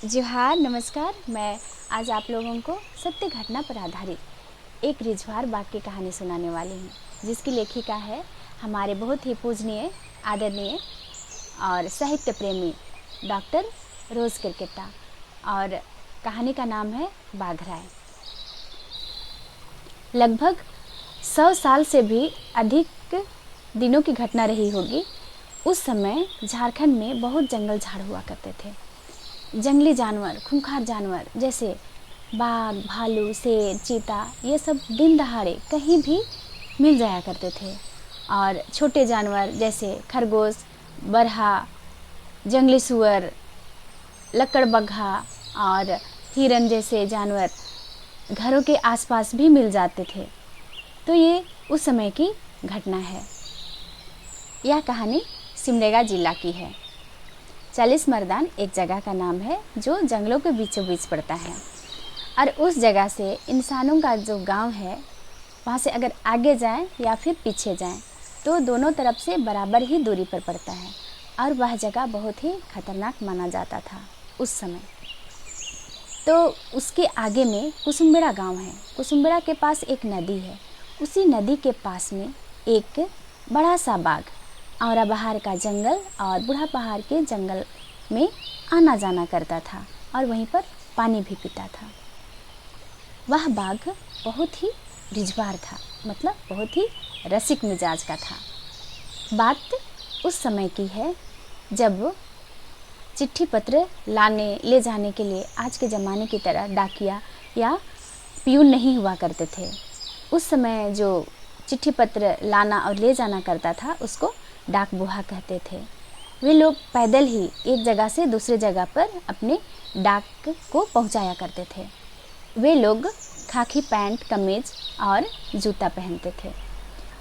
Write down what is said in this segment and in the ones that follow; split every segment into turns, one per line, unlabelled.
जोहार, नमस्कार। मैं आज आप लोगों को सत्य घटना पर आधारित एक रिजवार बाग की कहानी सुनाने वाली हूँ, जिसकी लेखिका है हमारे बहुत ही पूजनीय, आदरणीय और साहित्य प्रेमी डॉक्टर रोज़ किरकेटा। और कहानी का नाम है बाघराय। लगभग 100 साल से भी अधिक दिनों की घटना रही होगी। उस समय झारखंड में बहुत जंगल झाड़ हुआ करते थे। जंगली जानवर, खूंखार जानवर जैसे बाघ, भालू, शेर, चीता, ये सब दिन दहाड़े कहीं भी मिल जाया करते थे। और छोटे जानवर जैसे खरगोश, बरहा, जंगली सुअर, लकड़बग्घा और हिरन जैसे जानवर घरों के आसपास भी मिल जाते थे। तो ये उस समय की घटना है। यह कहानी सिमडेगा जिला की है। 40 मरदान एक जगह का नाम है जो जंगलों के बीचों बीच पड़ता है। और उस जगह से इंसानों का जो गांव है, वहाँ से अगर आगे जाएं या फिर पीछे जाएं तो दोनों तरफ से बराबर ही दूरी पर पड़ता है। और वह जगह बहुत ही खतरनाक माना जाता था उस समय। तो उसके आगे में कुसुम्बेड़ा गांव है। कुसुम्बेड़ा के पास एक नदी है। उसी नदी के पास में एक बड़ा सा बाग औरा बहार का जंगल और बूढ़ा पहाड़ के जंगल में आना जाना करता था और वहीं पर पानी भी पीता था। वह बाघ बहुत ही रिझवार था, मतलब बहुत ही रसिक मिजाज का था। बात उस समय की है जब चिट्ठी पत्र लाने ले जाने के लिए आज के ज़माने की तरह डाकिया या पियून नहीं हुआ करते थे। उस समय जो चिट्ठी पत्र लाना और ले जाना करता था उसको डाक बुहा कहते थे। वे लोग पैदल ही एक जगह से दूसरे जगह पर अपने डाक को पहुंचाया करते थे। वे लोग खाकी पैंट, कमीज और जूता पहनते थे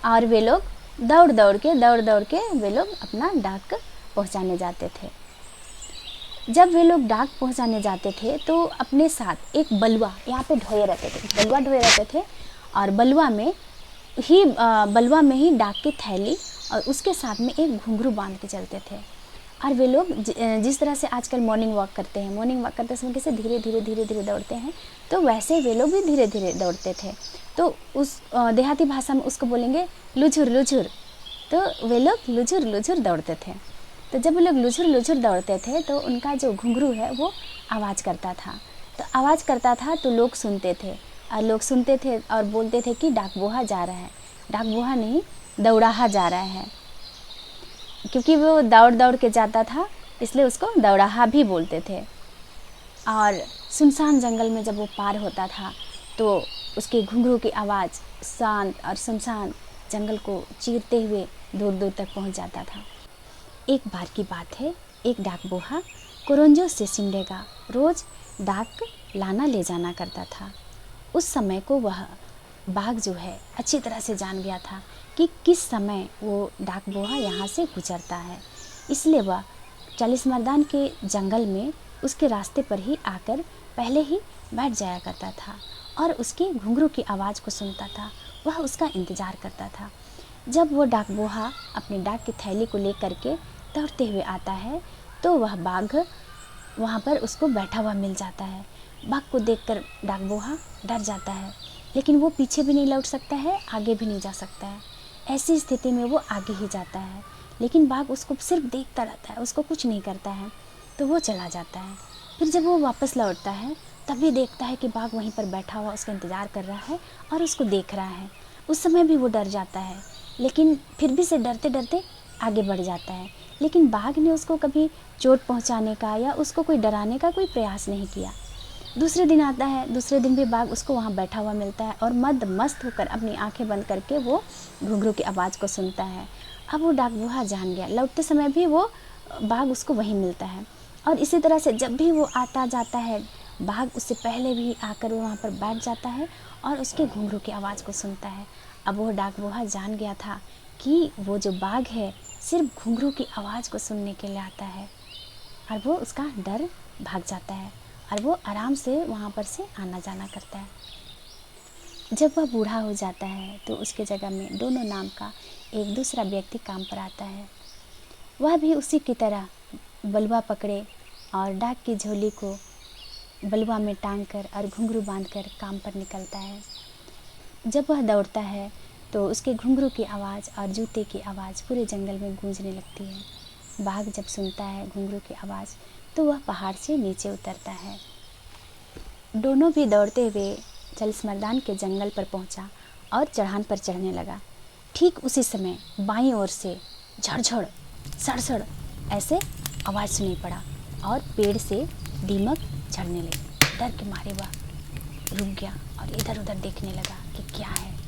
और वे लोग दौड़ दौड़ के वे लोग अपना डाक पहुंचाने जाते थे। जब वे लोग डाक पहुंचाने जाते थे तो अपने साथ एक बलुआ यहाँ पे ढोए रहते थे, बलुआ ढोए रहते थे और बलुआ में ही डाक की थैली और उसके साथ में एक घुंघरू बांध के चलते थे। और वे लोग जिस तरह से आजकल मॉर्निंग वॉक करते हैं, मॉर्निंग वॉक करते समय कैसे धीरे धीरे दौड़ते हैं, तो वैसे वे लोग भी धीरे धीरे दौड़ते थे। तो उस देहाती भाषा में उसको बोलेंगे लुझुर लुझुर। तो वे लोग लुझुर लुझुर दौड़ते थे। तो जब वो लोग लुझुर लुझुर दौड़ते थे तो उनका जो घुंघरू है वो आवाज़ करता था। तो आवाज़ करता था तो लोग सुनते थे और लोग सुनते थे और बोलते थे कि डाकबुहा जा रहा है। डाकबुहा नहीं, दौड़ाहा जा रहा है, क्योंकि वो दौड़ दौड़ के जाता था इसलिए उसको दौड़ाहा भी बोलते थे। और सुनसान जंगल में जब वो पार होता था तो उसके घुंघरू की आवाज़ शांत और सुनसान जंगल को चीरते हुए दूर दूर तक पहुंच जाता था। एक बार की बात है, एक डाकबुहा कोरंजो से सिमडेगा रोज़ डाक लाना ले जाना करता था। उस समय को वह बाघ जो है अच्छी तरह से जान गया था कि किस समय वो डाकबुहा यहाँ से गुजरता है। इसलिए वह 40 मरदान के जंगल में उसके रास्ते पर ही आकर पहले ही बैठ जाया करता था और उसकी घुंघरू की आवाज़ को सुनता था। वह उसका इंतज़ार करता था। जब वो डाकबुहा अपनी डाक की थैली को लेकर के दौड़ते हुए आता है तो वह बाघ वहाँ पर उसको बैठा हुआ मिल जाता है। बाघ को देखकर डाकबुहा डर जाता है, लेकिन वो पीछे भी नहीं लौट सकता है, आगे भी नहीं जा सकता है। ऐसी स्थिति में वो आगे ही जाता है, लेकिन बाघ उसको सिर्फ देखता रहता है, उसको कुछ नहीं करता है। तो वो चला जाता है। फिर जब वो वापस लौटता है तभी देखता है कि बाघ वहीं पर बैठा हुआ उसका इंतज़ार कर रहा है और उसको देख रहा है। उस समय भी वो डर जाता है, लेकिन फिर भी से डरते डरते आगे बढ़ जाता है। लेकिन बाघ ने उसको कभी चोट पहुंचाने का या उसको कोई डराने का कोई प्रयास नहीं किया। दूसरे दिन आता है, दूसरे दिन भी बाघ उसको वहाँ बैठा हुआ मिलता है और मद मस्त होकर अपनी आंखें बंद करके वो घुंघरू की आवाज़ को सुनता है। अब वो डाकबुहा जान गया, लौटते समय भी वो बाघ उसको वहीं मिलता है। और इसी तरह से जब भी वो आता जाता है, बाघ उससे पहले भी आकर वो वहाँ पर बैठ जाता है और उसके घुंघरू की आवाज़ को सुनता है। अब वो डाकबुहा जान गया था कि वो जो बाघ है सिर्फ घुंघरू की आवाज़ को सुनने के लिए आता है और वो उसका डर भाग जाता है और वो आराम से वहाँ पर से आना जाना करता है। जब वह बूढ़ा हो जाता है तो उसके जगह में दोनों नाम का एक दूसरा व्यक्ति काम पर आता है। वह भी उसी की तरह बलुआ पकड़े और डाक की झोली को बलुआ में टांग कर और घुंघरू बांधकर काम पर निकलता है। जब वह दौड़ता है तो उसके घुंघरू की आवाज़ और जूते की आवाज़ पूरे जंगल में गूंजने लगती है। बाघ जब सुनता है घुंघरू की आवाज़ तो वह पहाड़ से नीचे उतरता है। दोनों भी दौड़ते हुए चालीसमर्दान के जंगल पर पहुंचा और चढ़ान पर चढ़ने लगा। ठीक उसी समय बाईं ओर से झड़झड़ सड़सड़ ऐसे आवाज़ सुनाई पड़ा और पेड़ से दीमक झड़ने लगी। डर के मारे वह रुक गया और इधर उधर देखने लगा कि क्या है।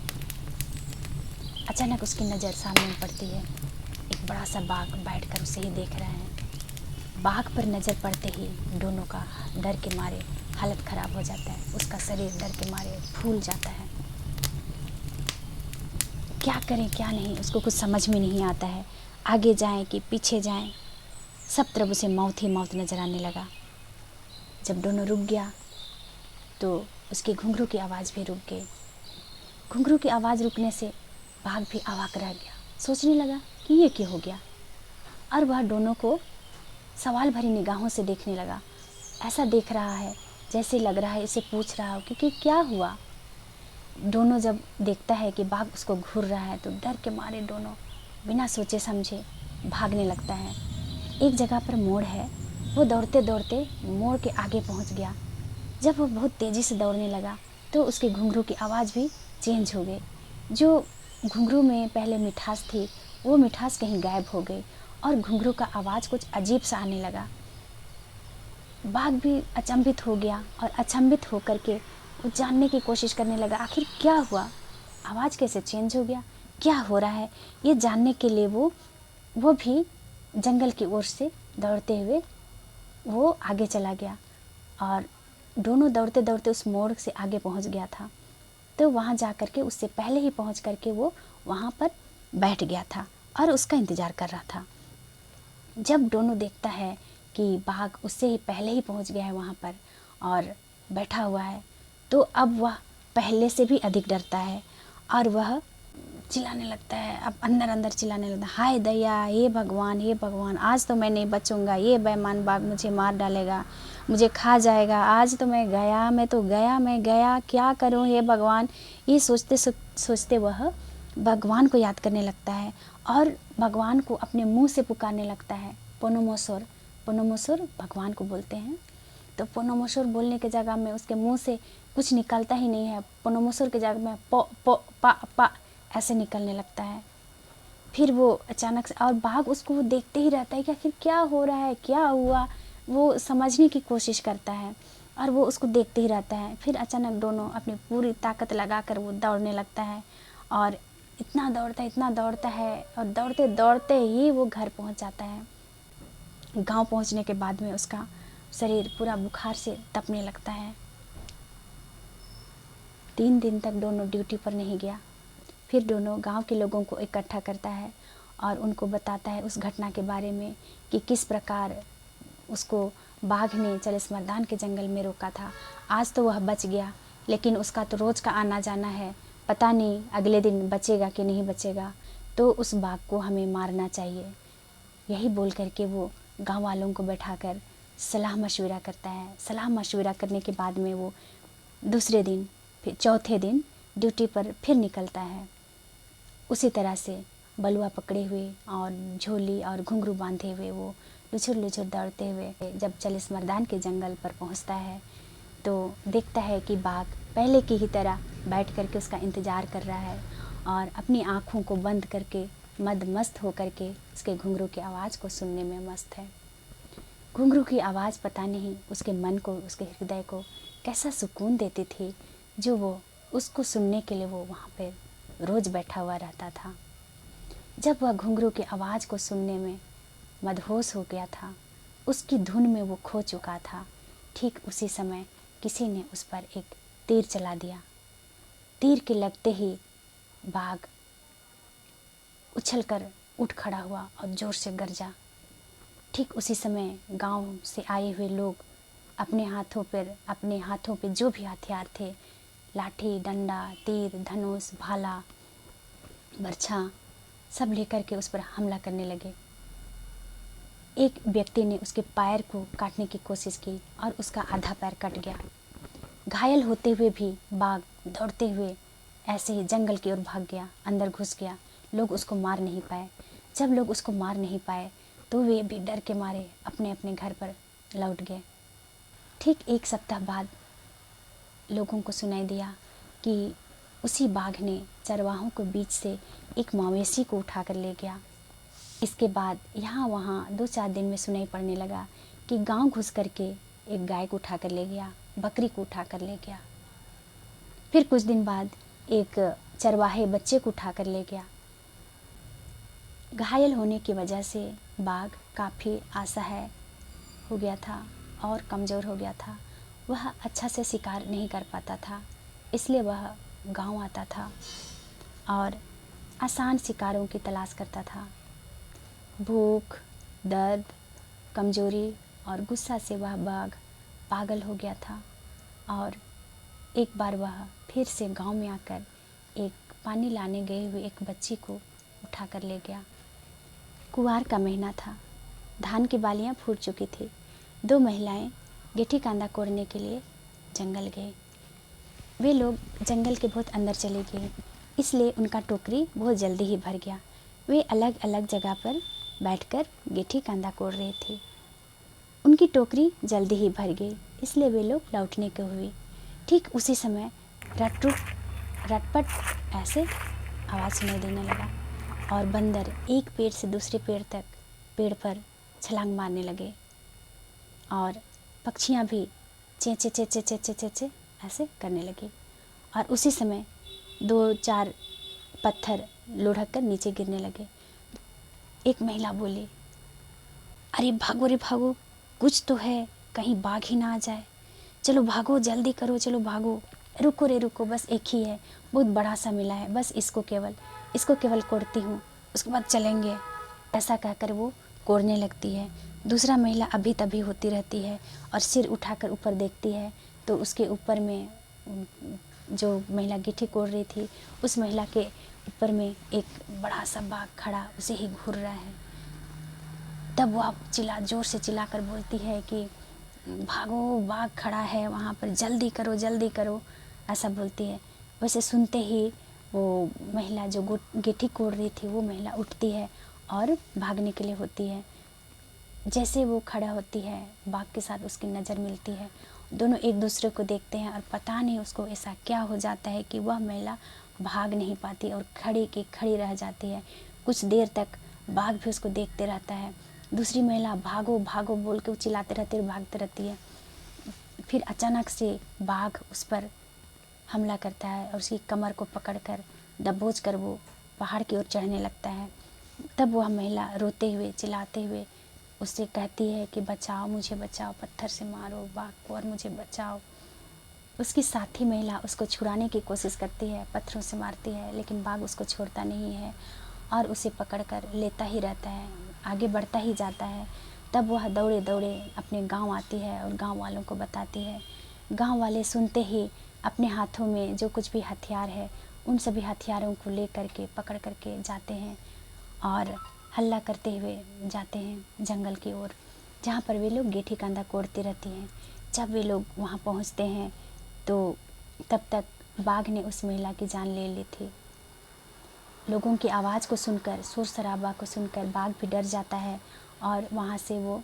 अचानक उसकी नज़र सामने पड़ती है। एक बड़ा सा बाघ बैठकर उसे ही देख रहा है। बाघ पर नज़र पड़ते ही दोनों का डर के मारे हालत ख़राब हो जाता है। उसका शरीर डर के मारे फूल जाता है। क्या करें क्या नहीं उसको कुछ समझ में नहीं आता है। आगे जाएं कि पीछे जाएं, सब तरफ उसे मौत ही मौत नज़र आने लगा। जब दोनों रुक गया तो उसके घुंघरू की आवाज़ भी रुक गई। घुंघरू की आवाज़ रुकने से बाघ भी अवाक रह गया। सोचने लगा कि ये क्या हो गया, और वह दोनों को सवाल भरी निगाहों से देखने लगा। ऐसा देख रहा है जैसे लग रहा है इसे पूछ रहा हो कि क्या हुआ। दोनों जब देखता है कि बाघ उसको घूर रहा है तो डर के मारे दोनों बिना सोचे समझे भागने लगता है। एक जगह पर मोड़ है, वो दौड़ते दौड़ते मोड़ के आगे पहुंच गया। जब वो बहुत तेज़ी से दौड़ने लगा तो उसके घुंघरू की आवाज़ भी चेंज हो गई। जो घुंघरू में पहले मिठास थी वो मिठास कहीं गायब हो गई और घुंघरू का आवाज़ कुछ अजीब सा आने लगा। बाघ भी अचंभित हो गया और अचंभित होकर के वो जानने की कोशिश करने लगा आखिर क्या हुआ, आवाज़ कैसे चेंज हो गया, क्या हो रहा है। ये जानने के लिए वो भी जंगल की ओर से दौड़ते हुए वो आगे चला गया और दोनों दौड़ते दौड़ते उस मोड़ से आगे पहुंच गया था। तो वहां जा कर के उससे पहले ही पहुंच कर के वो वहां पर बैठ गया था और उसका इंतज़ार कर रहा था। जब दोनों देखता है कि बाघ उससे ही पहले ही पहुंच गया है वहाँ पर और बैठा हुआ है, तो अब वह पहले से भी अधिक डरता है और वह चिल्लाने लगता है। अब अंदर अंदर चिल्लाने लगता है, हाय दया, हे भगवान, आज तो मैं नहीं बचूंगा, ये बेईमान बाघ मुझे मार डालेगा, मुझे खा जाएगा, आज तो मैं गया, क्या करूं हे भगवान। ये सोचते सोचते वह भगवान को याद करने लगता है और भगवान को अपने मुंह से पुकारने लगता है। पोनोमोसोर भगवान को बोलते हैं। तो पोनोमोसोर बोलने के जगह में उसके मुंह से कुछ निकलता ही नहीं है। पोनोमोसोर के जगह में पो पो पा पा ऐसे निकलने लगता है। फिर वो अचानक से, और बाघ उसको वो देखते ही रहता है कि आखिर क्या हो रहा है, क्या हुआ, वो समझने की कोशिश करता है और वो उसको देखते ही रहता है। फिर अचानक दोनों अपनी पूरी ताकत लगाकर वो दौड़ने लगता है और इतना दौड़ता है और दौड़ते दौड़ते ही वो घर पहुंच जाता है। गांव पहुंचने के बाद में उसका शरीर पूरा बुखार से तपने लगता है। 3 दिन तक दोनों ड्यूटी पर नहीं गया। फिर दोनों गांव के लोगों को इकट्ठा करता है और उनको बताता है उस घटना के बारे में कि किस प्रकार उसको बाघ ने चालीसमर्दान के जंगल में रोका था। आज तो वह बच गया, लेकिन उसका तो रोज़ का आना जाना है, पता नहीं अगले दिन बचेगा कि नहीं बचेगा, तो उस बाघ को हमें मारना चाहिए। यही बोल करके वो गांव वालों को बैठाकर सलाह मशवरा करता है। सलाह मशवरा करने के बाद में वो दूसरे दिन फिर चौथे दिन ड्यूटी पर फिर निकलता है। उसी तरह से बलुआ पकड़े हुए और झोली और घुंघरू बांधे हुए वो लुछुर लुछुर दौड़ते हुए जब चालीसमर्दान के जंगल पर पहुंचता है तो देखता है कि बाघ पहले की ही तरह बैठ करके उसका इंतज़ार कर रहा है और अपनी आँखों को बंद करके मदमस्त होकर के उसके घुंघरू की आवाज़ को सुनने में मस्त है। घुंघरू की आवाज़ पता नहीं उसके मन को, उसके हृदय को कैसा सुकून देती थी, जो वो उसको सुनने के लिए वो वहाँ पे रोज़ बैठा हुआ रहता था। जब वह घुंघरू की आवाज़ को सुनने में मदहोश हो गया था, उसकी धुन में वो खो चुका था, ठीक उसी समय किसी ने उस पर एक तीर चला दिया। तीर के लगते ही बाघ उछलकर उठ खड़ा हुआ और ज़ोर से गरजा। ठीक उसी समय गांव से आए हुए लोग अपने हाथों पे जो भी हथियार थे, लाठी, डंडा, तीर, धनुष, भाला, बर्छा, सब लेकर के उस पर हमला करने लगे। एक व्यक्ति ने उसके पैर को काटने की कोशिश की और उसका आधा पैर कट गया। घायल होते हुए भी बाघ दौड़ते हुए ऐसे ही जंगल की ओर भाग गया, अंदर घुस गया। लोग उसको मार नहीं पाए। जब लोग उसको मार नहीं पाए तो वे भी डर के मारे अपने अपने घर पर लौट गए। ठीक 1 सप्ताह बाद लोगों को सुनाई दिया कि उसी बाघ ने चरवाहों के बीच से एक मवेशी को उठा कर ले गया। इसके बाद यहाँ वहाँ 2-4 दिन में सुनाई पड़ने लगा कि गांव घुस करके एक गाय को उठा कर ले गया, बकरी को उठा कर ले गया। फिर कुछ दिन बाद एक चरवाहे बच्चे को उठा कर ले गया। घायल होने की वजह से बाघ काफ़ी असहाय हो गया था और कमज़ोर हो गया था। वह अच्छा से शिकार नहीं कर पाता था, इसलिए वह गांव आता था और आसान शिकारों की तलाश करता था। भूख, दर्द, कमजोरी और गुस्सा से वह बाघ पागल हो गया था और एक बार वह फिर से गांव में आकर एक पानी लाने गए हुए एक बच्ची को उठा कर ले गया। कुवार का महीना था, धान की बालियां फूट चुकी थी। 2 महिलाएं गेठी कांदा कोड़ने के लिए जंगल गए। वे लोग जंगल के बहुत अंदर चले गए, इसलिए उनका टोकरी बहुत जल्दी ही भर गया। वे अलग अलग जगह पर बैठकर गेठी कांदा कोड़ रहे थे। उनकी टोकरी जल्दी ही भर गई, इसलिए वे लोग लौटने को हुए। ठीक उसी समय रटपट ऐसे आवाज़ सुनाई देने लगा और बंदर एक पेड़ से दूसरे पेड़ तक पेड़ पर छलांग मारने लगे और पक्षियाँ भी चे चे चे चे चे चे चे चे ऐसे करने लगी। और उसी समय 2-4 पत्थर लुढ़क कर नीचे गिरने लगे। एक महिला बोली, अरे भागो रे भागो, कुछ तो है, कहीं बाघ ही ना आ जाए। चलो भागो, जल्दी करो, चलो भागो। रुको रे रुको, बस एक ही है, बहुत बड़ा सा मिला है, बस इसको केवल कोड़ती हूँ, उसके बाद चलेंगे। ऐसा कहकर वो कोड़ने लगती है। दूसरा महिला अभी तभी होती रहती है और सिर उठाकर ऊपर देखती है तो उसके ऊपर में जो महिला गिट्टी कोड़ रही थी उस महिला के ऊपर में एक बड़ा सा बाघ खड़ा उसे ही घूर रहा है। तब वह जोर से चिल्लाकर बोलती है कि भागो, बाघ खड़ा है वहाँ पर, जल्दी करो, ऐसा बोलती है। वैसे सुनते ही वो महिला जो गिट्टी कोड़ रही थी वो महिला उठती है और भागने के लिए होती है। जैसे वो खड़ा होती है, बाघ के साथ उसकी नज़र मिलती है। दोनों एक दूसरे को देखते हैं और पता नहीं उसको ऐसा क्या हो जाता है कि वह महिला भाग नहीं पाती और खड़ी की खड़ी रह जाती है। कुछ देर तक बाघ भी उसको देखते रहता है। दूसरी महिला भागो भागो बोल के चिल्लाते रहती है, भागती रहती है। फिर अचानक से बाघ उस पर हमला करता है और उसकी कमर को पकड़कर दबोच कर वो पहाड़ की ओर चढ़ने लगता है। तब वह महिला रोते हुए चिल्लाते हुए उससे कहती है कि बचाओ, मुझे बचाओ, पत्थर से मारो बाघ को और मुझे बचाओ। उसकी साथी महिला उसको छुड़ाने की कोशिश करती है, पत्थरों से मारती है, लेकिन बाघ उसको छोड़ता नहीं है और उसे पकड़कर लेता ही रहता है, आगे बढ़ता ही जाता है। तब वह दौड़े दौड़े अपने गांव आती है और गांव वालों को बताती है। गांव वाले सुनते ही अपने हाथों में जो कुछ भी हथियार है उन सभी हथियारों को ले करके पकड़ करके जाते हैं और हल्ला करते हुए जाते हैं जंगल की ओर, जहाँ पर वे लोग गेठी कांदा कोड़ती रहती हैं। जब वे लोग वहाँ पहुँचते हैं तो तब तक बाघ ने उस महिला की जान ले ली थी। लोगों की आवाज़ को सुनकर, शोर शराबा को सुनकर बाघ भी डर जाता है और वहाँ से वो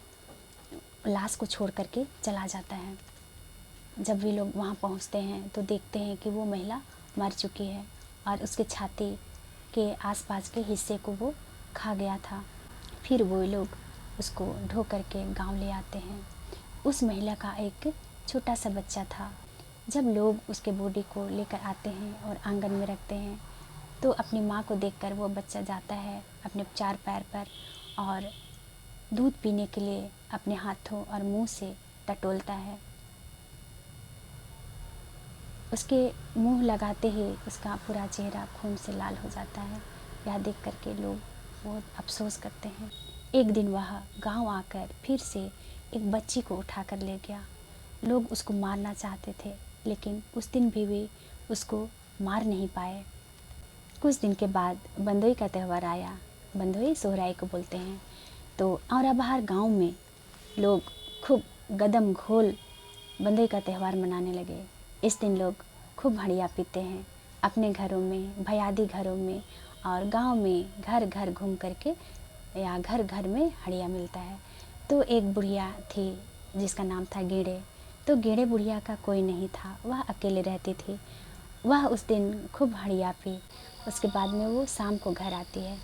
लाश को छोड़ करके चला जाता है। जब वे लोग वहाँ पहुँचते हैं तो देखते हैं कि वो महिला मर चुकी है और उसके छाती के आसपास के हिस्से को वो खा गया था। फिर वो लोग उसको ढो करके गांव ले आते हैं। उस महिला का एक छोटा सा बच्चा था। जब लोग उसके बॉडी को लेकर आते हैं और आंगन में रखते हैं तो अपनी माँ को देखकर वो बच्चा जाता है अपने 4 पैर पर और दूध पीने के लिए अपने हाथों और मुंह से टटोलता है। उसके मुंह लगाते ही उसका पूरा चेहरा खून से लाल हो जाता है। यह देख करके लोग बहुत अफसोस करते हैं। एक दिन वह गांव आकर फिर से एक बच्ची को उठा कर ले गया। लोग उसको मारना चाहते थे लेकिन उस दिन भी वे उसको मार नहीं पाए। कुछ दिन के बाद बंदोई का त्यौहार आया। बंदोई सोहराई को बोलते हैं। तो औरंगाबाद गांव में लोग खूब गदम घोल बंदे का त्यौहार मनाने लगे। इस दिन लोग खूब हंडिया पीते हैं अपने घरों में, भयादी घरों में, और गांव में घर घर घूम करके या घर घर में हंडिया मिलता है। तो एक बुढ़िया थी जिसका नाम था गेड़े। तो गेड़े बुढ़िया का कोई नहीं था, वह अकेले रहती थी। वह उस दिन खूब हंडिया पी। उसके बाद में वो शाम को घर आती है।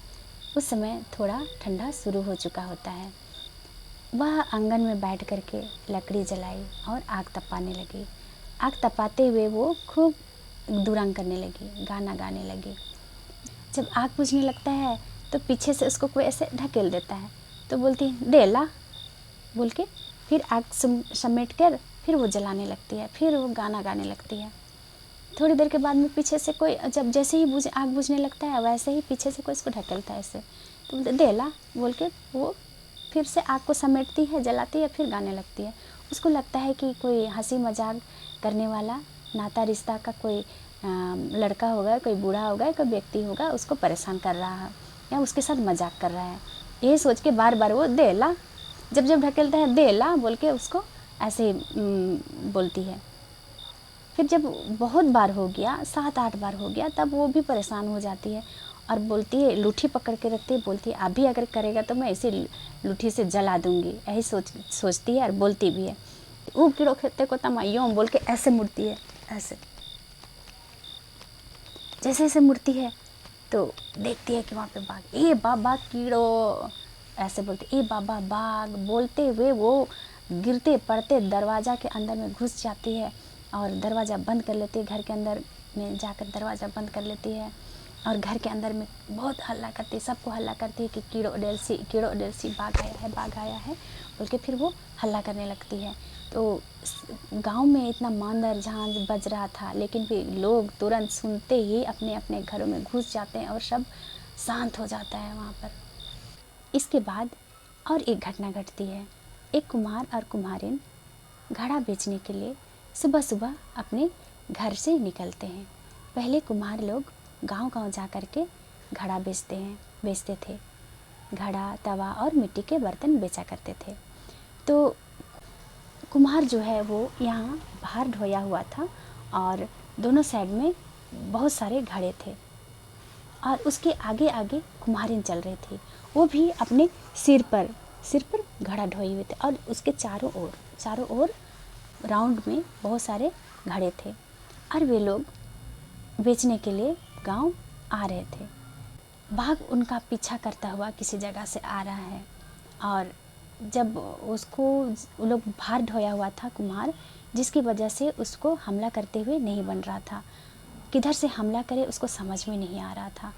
उस समय थोड़ा ठंडा शुरू हो चुका होता है। वह आंगन में बैठ करके लकड़ी जलाई और आग तपाने लगी। आग तपाते हुए वो खूब दुरांग करने लगी, गाना गाने लगी। जब आग बुझने लगता है तो पीछे से उसको कोई ऐसे ढकेल देता है, तो बोलती है डेला बोल के फिर आग समेट कर फिर वो जलाने लगती है, फिर वो गाना गाने लगती है। थोड़ी देर के बाद में पीछे से कोई, जब जैसे ही आग बुझने लगता है वैसे ही पीछे से कोई इसको ढकेलता है ऐसे, तो बोलते डेला बोल के वो फिर से आग को समेटती है, जलाती है, फिर गाने लगती है। उसको लगता है कि कोई हंसी मजाक करने वाला नाता रिश्ता का कोई लड़का होगा, कोई बूढ़ा होगा, कोई व्यक्ति होगा, उसको परेशान कर रहा है या उसके साथ मजाक कर रहा है। ये सोच के बार बार वो देला, जब जब ढकेलता है देला बोल के उसको ऐसे बोलती है। फिर जब बहुत बार हो गया, 7-8 बार हो गया, तब वो भी परेशान हो जाती है और बोलती है, लूठी पकड़ के रखती है, बोलती है अभी अगर करेगा तो मैं इसी लूठी से जला दूंगी। यही सोचती है और बोलती भी है। वो कीड़ो खेते को तमाइयों बोल के ऐसे मुड़ती है, ऐसे जैसे ऐसे मुड़ती है तो देखती है कि वहाँ पे बाघ, ए बाबा कीड़ो, ऐसे बोलते ए बाबा बाघ बोलते हुए वो गिरते पड़ते दरवाज़ा के अंदर में घुस जाती है और दरवाज़ा बंद कर लेती है। घर के अंदर में जाकर दरवाज़ा बंद कर लेती है और घर के अंदर में बहुत हल्ला करती है, सबको हल्ला करती है कि कीड़ो डेलसी बाघ आया है बोल के फिर वो हल्ला करने लगती है। तो गांव में इतना मांदर झांझ बज रहा था, लेकिन भी लोग तुरंत सुनते ही अपने अपने घरों में घुस जाते हैं और सब शांत हो जाता है वहाँ पर। इसके बाद और एक घटना घटती है। एक कुम्हार और कुम्हारिन घड़ा बेचने के लिए सुबह सुबह अपने घर से निकलते हैं। पहले कुम्हार लोग गांव-गांव जा कर के घड़ा बेचते थे। घड़ा, तवा और मिट्टी के बर्तन बेचा करते थे। तो कुम्हार जो है वो यहाँ बाहर ढोया हुआ था और दोनों साइड में बहुत सारे घड़े थे और उसके आगे आगे कुम्हारिन चल रही थी। वो भी अपने सिर पर घड़ा ढोए हुए थे और उसके चारों ओर राउंड में बहुत सारे घड़े थे और वे लोग बेचने के लिए गांव आ रहे थे। बाघ उनका पीछा करता हुआ किसी जगह से आ रहा है और जब उसको वो लोग बाहर ढोया हुआ था कुम्हार, जिसकी वजह से उसको हमला करते हुए नहीं बन रहा था। किधर से हमला करे उसको समझ में नहीं आ रहा था,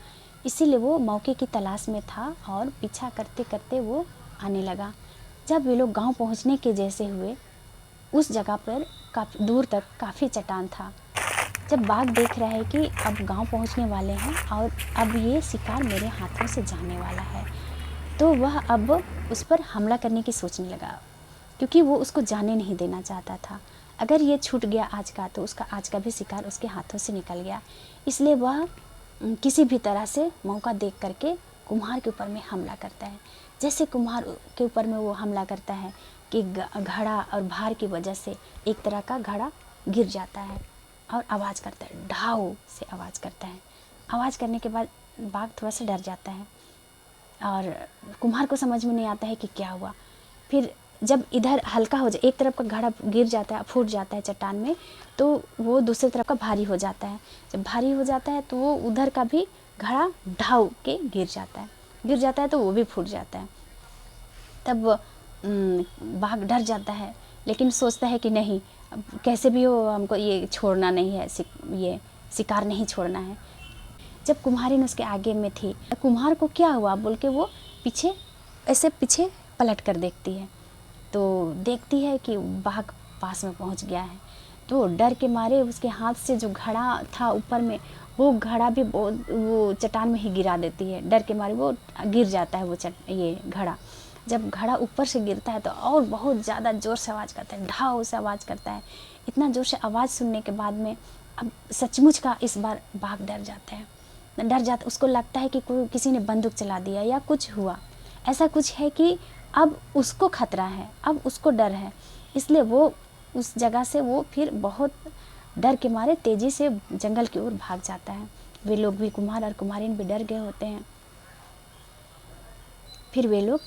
इसीलिए वो मौके की तलाश में था और पीछा करते करते वो आने लगा। जब वे लोग गांव पहुंचने के जैसे हुए, उस जगह पर काफ़ी दूर तक काफ़ी चट्टान था। जब बाघ देख रहा है कि अब गांव पहुंचने वाले हैं और अब ये शिकार मेरे हाथों से जाने वाला है, तो वह अब उस पर हमला करने की सोचने लगा, क्योंकि वो उसको जाने नहीं देना चाहता था। अगर ये छूट गया आज का, तो उसका आज का भी शिकार उसके हाथों से निकल गया। इसलिए वह किसी भी तरह से मौका देख करके कुम्हार के ऊपर में हमला करता है। जैसे कुम्हार के ऊपर में वो हमला करता है कि घड़ा और भार की वजह से एक तरह का घड़ा गिर जाता है और आवाज़ करता है, ढाऊ से आवाज़ करता है। आवाज़ करने के बाद बाघ थोड़ा सा डर जाता है और कुम्हार को समझ में नहीं आता है कि क्या हुआ। फिर जब इधर हल्का हो जाए, एक तरफ का घड़ा गिर जाता है, फूट जाता है चट्टान में, तो वो दूसरी तरफ का भारी हो जाता है। जब भारी हो जाता है तो वो उधर का भी घड़ा ढाऊ के गिर जाता है तो वो भी फूट जाता है। तब बाघ डर जाता है, लेकिन सोचता है कि नहीं, अब कैसे भी हो हमको ये छोड़ना नहीं है, ये शिकार नहीं छोड़ना है। जब कुम्हारिन उसके आगे में थी, कुम्हार को क्या हुआ बोल के वो पीछे पलट कर देखती है, तो देखती है कि बाघ पास में पहुंच गया है। तो डर के मारे उसके हाथ से जो घड़ा था ऊपर में, वो घड़ा भी वो चट्टान में ही गिरा देती है। डर के मारे वो गिर जाता है ये घड़ा। जब घड़ा ऊपर से गिरता है तो और बहुत ज़्यादा ज़ोर से आवाज़ करता है, ढाऊ से आवाज़ करता है। इतना ज़ोर से आवाज़ सुनने के बाद में अब सचमुच का इस बार बाघ डर जाता है। उसको लगता है कि किसी ने बंदूक चला दिया या कुछ हुआ। ऐसा कुछ है कि अब उसको खतरा है, अब उसको डर है, इसलिए वो उस जगह से वो फिर बहुत डर के मारे तेज़ी से जंगल की ओर भाग जाता है। वे लोग भी, कुम्हार और कुम्हारिन भी डर गए होते हैं। फिर वे लोग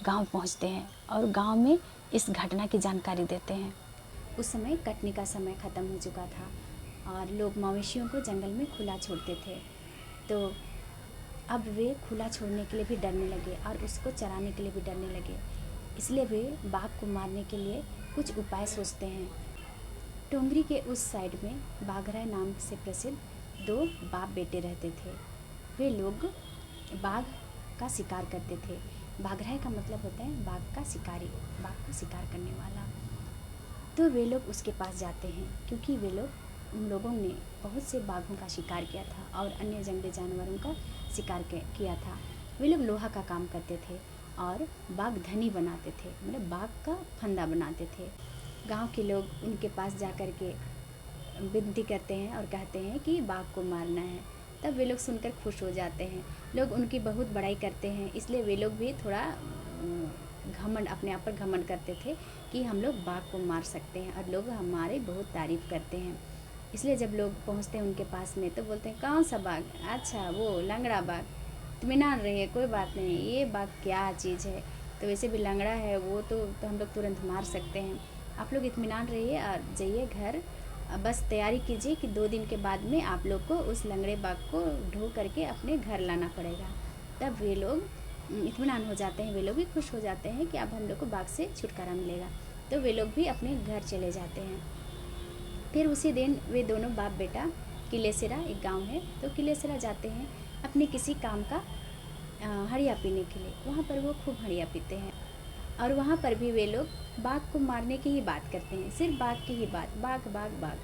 गांव पहुंचते हैं और गांव में इस घटना की जानकारी देते हैं। उस समय कटनी का समय ख़त्म हो चुका था और लोग मवेशियों को जंगल में खुला छोड़ते थे। तो अब वे खुला छोड़ने के लिए भी डरने लगे और उसको चराने के लिए भी डरने लगे। इसलिए वे बाघ को मारने के लिए कुछ उपाय सोचते हैं। टोंगरी के उस साइड में बाघराय नाम से प्रसिद्ध 2 बाप बेटे रहते थे। वे लोग बाघ का शिकार करते थे। बाघराय का मतलब होता है बाघ का शिकारी, बाघ को शिकार करने वाला। तो वे लोग उसके पास जाते हैं क्योंकि वे लोग, उन लोगों ने बहुत से बाघों का शिकार किया था और अन्य जंगली जानवरों का शिकार किया था। वे लोग लोहा का काम करते थे और बाघ धनी बनाते थे, मतलब बाघ का फंदा बनाते थे। गांव के लोग उनके पास जा कर के विनती करते हैं और कहते हैं कि बाघ को मारना है। तब वे लोग सुनकर खुश हो जाते हैं। लोग उनकी बहुत बड़ाई करते हैं, इसलिए वे लोग भी थोड़ा घमंड, अपने आप पर घमंड करते थे कि हम लोग बाघ को मार सकते हैं और लोग हमारी बहुत तारीफ़ करते हैं। इसलिए जब लोग पहुंचते हैं उनके पास में तो बोलते हैं, कौन सा बाघ? अच्छा, वो लंगड़ा बाघ। इत्मीनान रहिए, कोई बात नहीं, ये बाघ क्या चीज़ है, तो वैसे भी लंगड़ा है वो, तो हम लोग तुरंत मार सकते हैं। आप लोग इत्मीनान रहिए और जाइए घर, बस तैयारी कीजिए कि 2 दिन के बाद में आप लोग को उस लंगड़े बाघ को ढो करके अपने घर लाना पड़ेगा। तब वे लोग इत्मीनान हो जाते हैं, वे लोग भी खुश हो जाते हैं कि अब हम लोग को बाघ से छुटकारा मिलेगा। तो वे लोग भी अपने घर चले जाते हैं। फिर उसी दिन वे दोनों बाप बेटा किलेसरा, एक गांव है, तो किलेसरा जाते हैं अपने किसी काम का हड़िया पीने के लिए। वहाँ पर वो खूब हड़िया पीते हैं और वहाँ पर भी वे लोग बाघ को मारने की ही बात करते हैं, सिर्फ बाघ की ही बात, बाघ बाघ बाघ।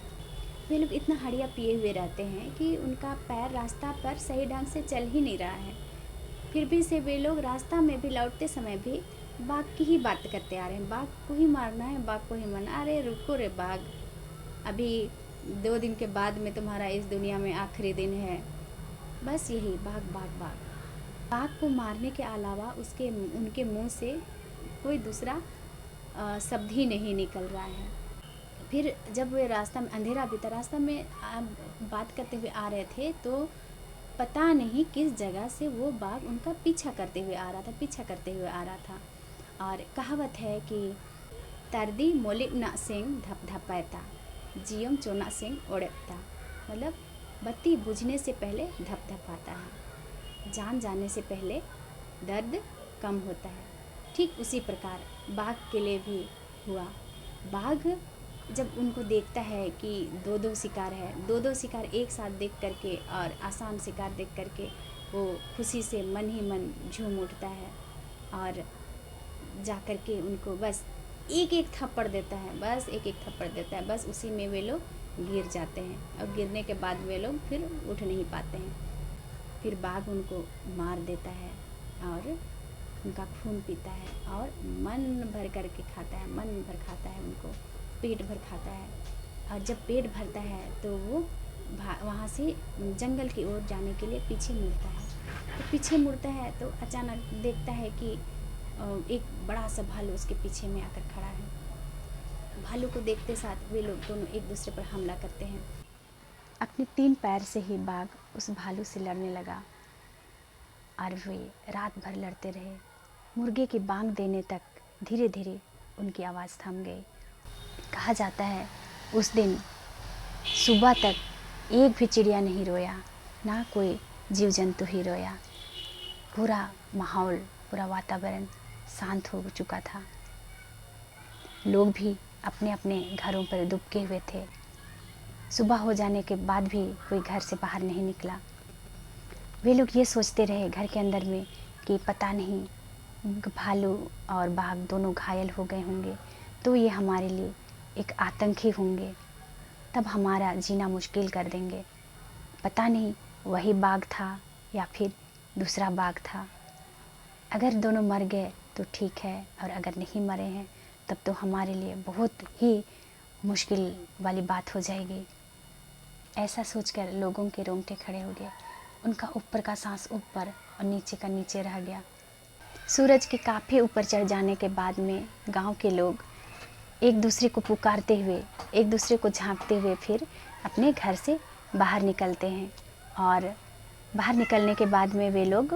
वे लोग इतना हड़िया पिए हुए रहते हैं कि उनका पैर रास्ता पर सही ढंग से चल ही नहीं रहा है। फिर भी से वे लोग रास्ता में भी, लौटते समय भी बाघ की ही बात करते आ रहे हैं, बाघ को ही मारना है, बाघ को ही मारना। अरे रुको रे बाघ, अभी 2 दिन के बाद में तुम्हारा इस दुनिया में आखिरी दिन है। बस यही बाघ बाघ बाघ। बाघ को मारने के अलावा उनके मुंह से कोई दूसरा शब्द ही नहीं निकल रहा है। फिर जब वे रास्ता में, अंधेरा भी था, रास्ता में बात करते हुए आ रहे थे, तो पता नहीं किस जगह से वो बाघ उनका पीछा करते हुए आ रहा था। और कहावत है कि तरदी मोलिक ना सिंह धप धपैता, जियम चोना सिंह ओढ़ता, मतलब बत्ती बुझने से पहले धप धपाता है, जान जाने से पहले दर्द कम होता है। ठीक उसी प्रकार बाघ के लिए भी हुआ। बाघ जब उनको देखता है कि 2-2 शिकार है, 2-2 शिकार एक साथ देख करके और आसान शिकार देख करके वो खुशी से मन ही मन झूम उठता है और जा कर के उनको बस एक थप्पड़ देता है, बस उसी में वे लोग गिर जाते हैं और गिरने के बाद वे लोग फिर उठ नहीं पाते हैं। फिर बाघ उनको मार देता है और उनका खून पीता है और मन भर करके खाता है, मन भर खाता है, उनको पेट भर खाता है। और जब पेट भरता है तो वो वहाँ से जंगल की ओर जाने के लिए पीछे मुड़ता है। तो पीछे मुड़ता है तो अचानक देखता है कि एक बड़ा सा भालू उसके पीछे में आकर खड़ा है। भालू को देखते साथ वे लोग दोनों एक दूसरे पर हमला करते हैं। अपने 3 पैर से ही बाघ उस भालू से लड़ने लगा और वे रात भर लड़ते रहे। मुर्गे की बांग देने तक धीरे धीरे उनकी आवाज़ थम गई। कहा जाता है उस दिन सुबह तक एक भी चिड़िया नहीं रोया, ना कोई जीव जंतु ही रोया। पूरा माहौल, पूरा वातावरण शांत हो चुका था। लोग भी अपने अपने घरों पर दुबके हुए थे। सुबह हो जाने के बाद भी कोई घर से बाहर नहीं निकला। वे लोग ये सोचते रहे घर के अंदर में कि पता नहीं भालू और बाघ दोनों घायल हो गए होंगे तो ये हमारे लिए एक आतंकी होंगे, तब हमारा जीना मुश्किल कर देंगे। पता नहीं वही बाघ था या फिर दूसरा बाघ था। अगर दोनों मर गए तो ठीक है, और अगर नहीं मरे हैं तब तो हमारे लिए बहुत ही मुश्किल वाली बात हो जाएगी। ऐसा सोचकर लोगों के रोंगटे खड़े हो गए। उनका ऊपर का सांस ऊपर और नीचे का नीचे रह गया। सूरज के काफ़ी ऊपर चढ़ जाने के बाद में गांव के लोग एक दूसरे को पुकारते हुए, एक दूसरे को झांकते हुए फिर अपने घर से बाहर निकलते हैं। और बाहर निकलने के बाद में वे लोग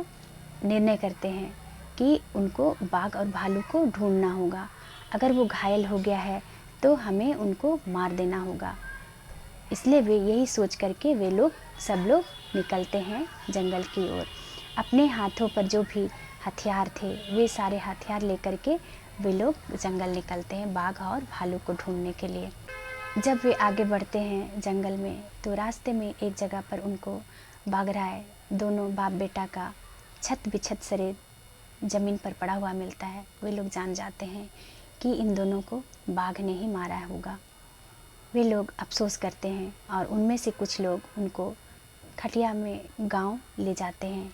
निर्णय करते हैं कि उनको बाघ और भालू को ढूंढना होगा। अगर वो घायल हो गया है तो हमें उनको मार देना होगा। इसलिए वे यही सोच करके वे लोग सब लोग निकलते हैं जंगल की ओर। अपने हाथों पर जो भी हथियार थे वे सारे हथियार लेकर के वे लोग जंगल निकलते हैं बाघ और भालू को ढूंढने के लिए। जब वे आगे बढ़ते हैं जंगल में तो रास्ते में एक जगह पर उनको बाघराय, दोनों बाप बेटा का छत बिछत शरीर ज़मीन पर पड़ा हुआ मिलता है। वे लोग जान जाते हैं कि इन दोनों को बाघ ने ही मारा होगा। वे लोग अफसोस करते हैं और उनमें से कुछ लोग उनको खटिया में गांव ले जाते हैं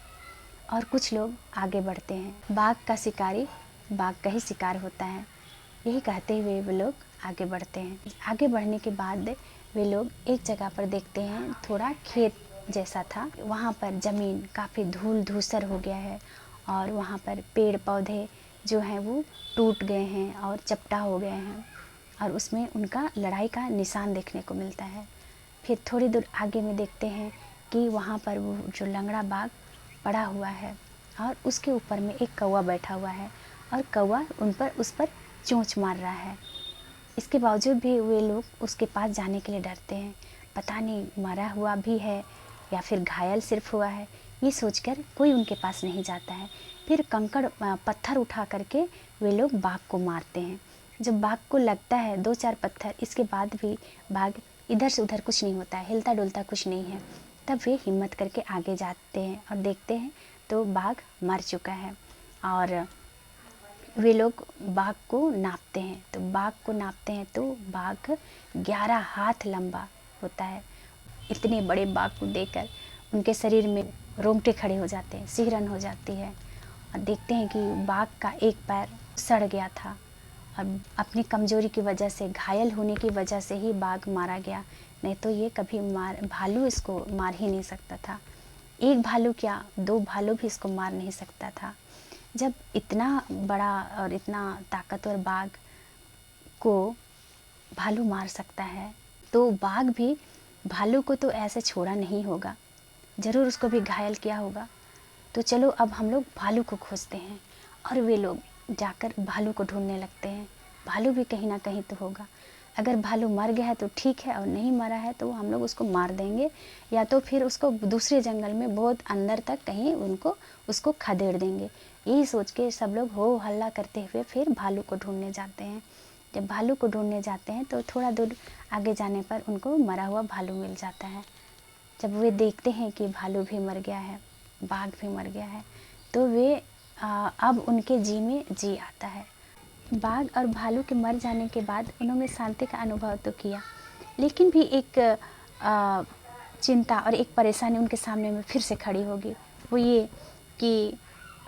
और कुछ लोग आगे बढ़ते हैं। बाघ का शिकारी बाघ का ही शिकार होता है, यही कहते हुए वे लोग आगे बढ़ते हैं। आगे बढ़ने के बाद वे लोग एक जगह पर देखते हैं, थोड़ा खेत जैसा था। वहाँ पर ज़मीन काफ़ी धूल धूसर हो गया है और वहाँ पर पेड़ पौधे जो हैं वो टूट गए हैं और चपटा हो गए हैं और उसमें उनका लड़ाई का निशान देखने को मिलता है। फिर थोड़ी दूर आगे में देखते हैं कि वहाँ पर वो जो लंगड़ा बाघ पड़ा हुआ है और उसके ऊपर में एक कौवा बैठा हुआ है और कौवा उस पर चोंच मार रहा है। इसके बावजूद भी वे लोग उसके पास जाने के लिए डरते हैं। पता नहीं मरा हुआ भी है या फिर घायल सिर्फ हुआ है, ये सोचकर कोई उनके पास नहीं जाता है। फिर कंकड़ पत्थर उठा करके वे लोग बाघ को मारते हैं। जब बाघ को लगता है 2-4 पत्थर, इसके बाद भी बाघ इधर से उधर कुछ नहीं होता है, हिलता डुलता कुछ नहीं है, तब वे हिम्मत करके आगे जाते हैं और देखते हैं तो बाघ मर चुका है। और वे लोग बाघ को नापते हैं, तो बाघ को नापते हैं तो बाघ 11 हाथ लंबा होता है। इतने बड़े बाघ को देखकर उनके शरीर में रोंगटे खड़े हो जाते हैं, सिहरन हो जाती है और देखते हैं कि बाघ का एक पैर सड़ गया था और अपनी कमजोरी की वजह से, घायल होने की वजह से ही बाघ मारा गया, नहीं तो ये कभी भालू इसको मार ही नहीं सकता था। एक भालू क्या 2 भालू भी इसको मार नहीं सकता था। जब इतना बड़ा और इतना ताकतवर बाघ को भालू मार सकता है तो बाघ भी भालू को तो ऐसे छोड़ा नहीं होगा, ज़रूर उसको भी घायल किया होगा। तो चलो अब हम लोग भालू को खोजते हैं और वे लोग जाकर भालू को ढूंढने लगते हैं। भालू भी कहीं ना कहीं तो होगा। अगर भालू मर गया है तो ठीक है और नहीं मरा है तो हम लोग उसको मार देंगे या तो फिर उसको दूसरे जंगल में बहुत अंदर तक कहीं उसको खदेड़ देंगे। यही सोच के सब लोग हो हल्ला करते हुए फिर भालू को ढूंढने जाते हैं। जब भालू को ढूंढने जाते हैं तो थोड़ा दूर आगे जाने पर उनको मरा हुआ भालू मिल जाता है। जब वे देखते हैं कि भालू भी मर गया है, बाघ भी मर गया है, तो वे अब उनके जी में जी आता है। बाघ और भालू के मर जाने के बाद उन्होंने शांति का अनुभव तो किया, लेकिन भी एक चिंता और एक परेशानी उनके सामने में फिर से खड़ी होगी। वो ये कि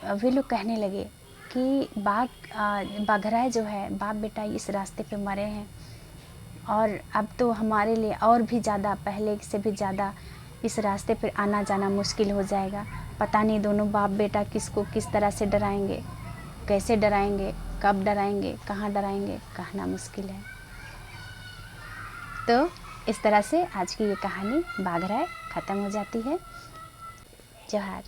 वे लोग कहने लगे कि बाघराय जो है, बाप बेटा इस रास्ते पे मरे हैं और अब तो हमारे लिए और भी ज़्यादा, पहले से भी ज़्यादा इस रास्ते पर आना जाना मुश्किल हो जाएगा। पता नहीं दोनों बाप बेटा किसको किस तरह से डराएंगे, कैसे डराएंगे, कब डराएंगे, कहाँ डराएंगे, कहना मुश्किल है। तो इस तरह से आज की ये कहानी बाघराय ख़त्म हो जाती है। जोहार।